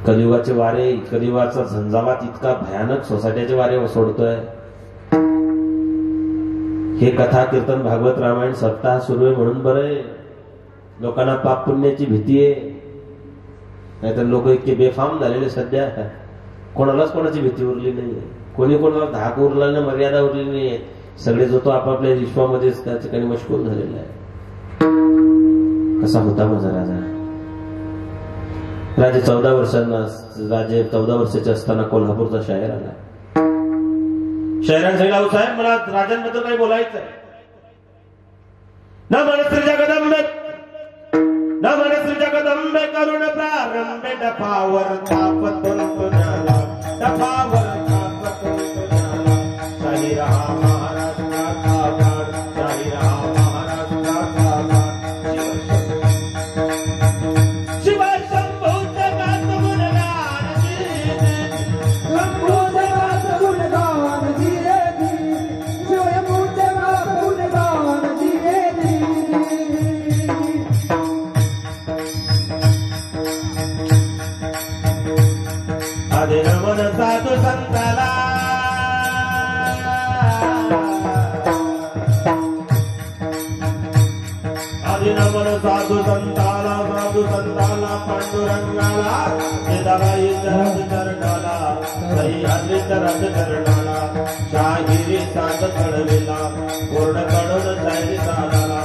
कलियुगाचे वारे, कलियुगाचा झंझावात इतका भयानक सोसायटीचे वारे सोडतोय. हे कथा कीर्तन भागवत रामायण सप्ताह सुरू आहे म्हणून बरं आहे. लोकांना पाप पुण्याची भीती आहे. नाहीतर लोक इतके बेफाम झालेले सध्या, कोणालाच कोणाची भीती उरली नाहीये. कोणी कोणाला धाक उरला नाही, मर्यादा उरली नाहीये. सगळे जो तो आपापल्या विश्वामध्येच त्या ठिकाणी मशगूल झालेला आहे. कसा होता माझा राजा? राजे 14 वर्षाचे असताना कोल्हापूरचा शायर आला. शायराने सांगितलं, साहेब मला राजांबद्दल काही बोलायचं आहे. ना मनश्री जगदंबे, ना मनश्री जगदंबे करुण प्रारंभे डफावर तापतुन तुझ्याला, डफावर तापतुन तुझ्याला. शाही रहा महाराष्ट्रा का गाड, शाही रहा महाराष्ट्रा का गाड. शिव शंभूचे गात गुणगान गिरे, शंभूचे गात गुणगान गिरे, शिव शंभूचे गात गुणगान गिरे. आदि नमन साधू संताला, आदि नमन साधू संताला, साधू संताला पांडुरंगाला, निदाई चरण चरणाला, सह्याद्री चरण चरणाला. शाहिरी साध चढविला, पूर्ण कडून शाहिरी साधाला.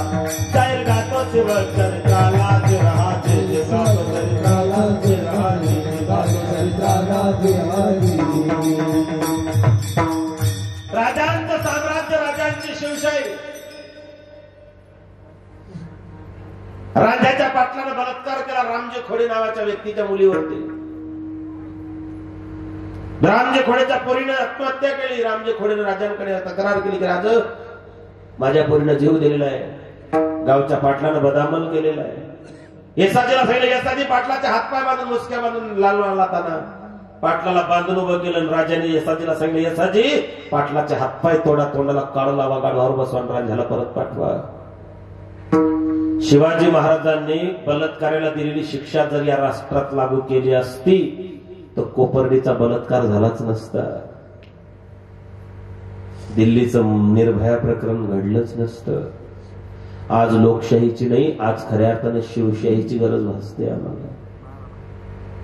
शाहीर गातो शिव चरित्राला, चिरहाचे गातो चरित्राला, चिरहाचे गातो चरित्राला. राजांचं साम्राज्य, राजांची शिवशाही. राजाच्या पाटलानं बलात्कार केला रामजी खोडे नावाच्या व्यक्तीच्या मुलीवरती. रामजी खोडेच्या पोरीने आत्महत्या केली. रामजी खोडेने राजांकडे तक्रार केली की राज, माझ्या पोरीनं जीव दिलेला आहे, गावच्या पाटलानं बदामल केलेला आहे. येसाजीला सांगितलं, येसाजी पाटलाच्या हातपाय बांधून, मुसक्या बांधून लालवाला पाटलाला बांधून उभं केलं. राजाने येसाजीला सांगितलं, येसाजी पाटलाचे हातपाय तोडा, तोंडाला काळ लावा, गाडवावर बसवा, राजाला परत पाठवा. शिवाजी महाराजांनी बलात्काराला दिलेली शिक्षा जर या राष्ट्रात लागू केली असती तर कोपर्डीचा बलात्कार झालाच नसता, दिल्लीचं निर्भया प्रकरण घडलंच नसतं. आज लोकशाहीची नाही, आज खऱ्या अर्थाने शिवशाहीची गरज भासते आम्हाला.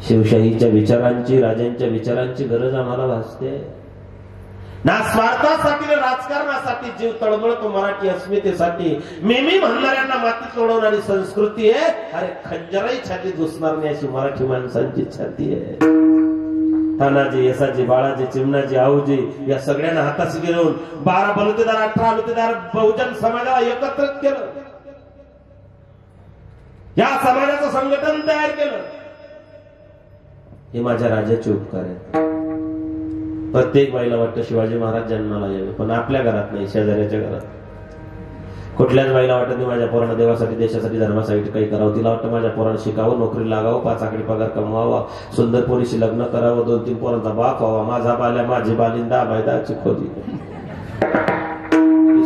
शिवशाहीच्या विचारांची, राजांच्या विचारांची गरज आम्हाला भासते. ना स्वार्थासाठी, राजकारणासाठी जीव तळमळतो मराठी अस्मितेसाठी. मी म्हणणाऱ्यांना मातीत लोळवणारी संस्कृती आहे. अरे खंजराई छाती दुसणार नाही अशी मराठी माणसांची छाती आहे. तानाजी, येसाजी, बाळाजी, चिमणाजी, आऊजी या सगळ्यांना हाताशी घेऊन 12 बलुतेदार, 18 बलुतेदार बहुजन समाजाला एकत्रित केलं. या समाजाचं संघटन तयार केलं. हे माझ्या राजाचे उपकार आहेत. प्रत्येक बाईला वाटतं शिवाजी महाराज जन्माला यावे, पण आपल्या घरात नाही, शेजाऱ्याच्या घरात. कुठल्याच बाईला वाटत नाही माझ्या पोरानं देवासाठी, देशासाठी, धर्मासाठी काही करावं. तिला वाटतं माझ्या पोरानं शिकावं, नोकरी लागावं, 5 आकडे पगार कमवावा, सुंदर पोरीशी लग्न करावं, 2-3 पोरांचा बाप व्हावा, माझा बाल्या माझी बालिंदा बायदाची खोली.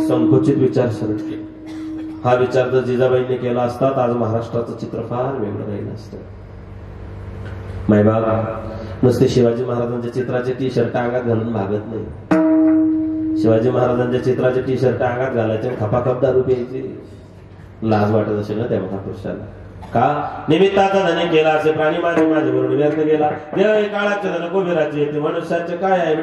संकुचित विचारसरणी. हा विचार जर जिजाबाईंनी केला असता तर आज महाराष्ट्राचं चित्र फार वेगळं राहिलं असतं. मायबाबा नुसते शिवाजी महाराजांच्या चित्राचे टी शर्ट अंगात घालून भागत नाही. शिवाजी महाराजांच्या चित्राचे टी शर्ट अंगात घालायचे, खपाखप दारू प्यायची. लाज वाटत असेल ना त्या महापुरुषाला. का निमित्ताचा धने केला असे प्राणी माझे माझे बरोबर व्यर्थ गेला. देव काळाचे धन कुबेराचे येते, मनुष्याचे काय आहे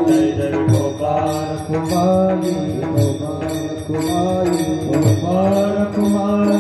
जय जय गोपाल कुमारी, गोपाल कुमारी, गोपाल कुमारी.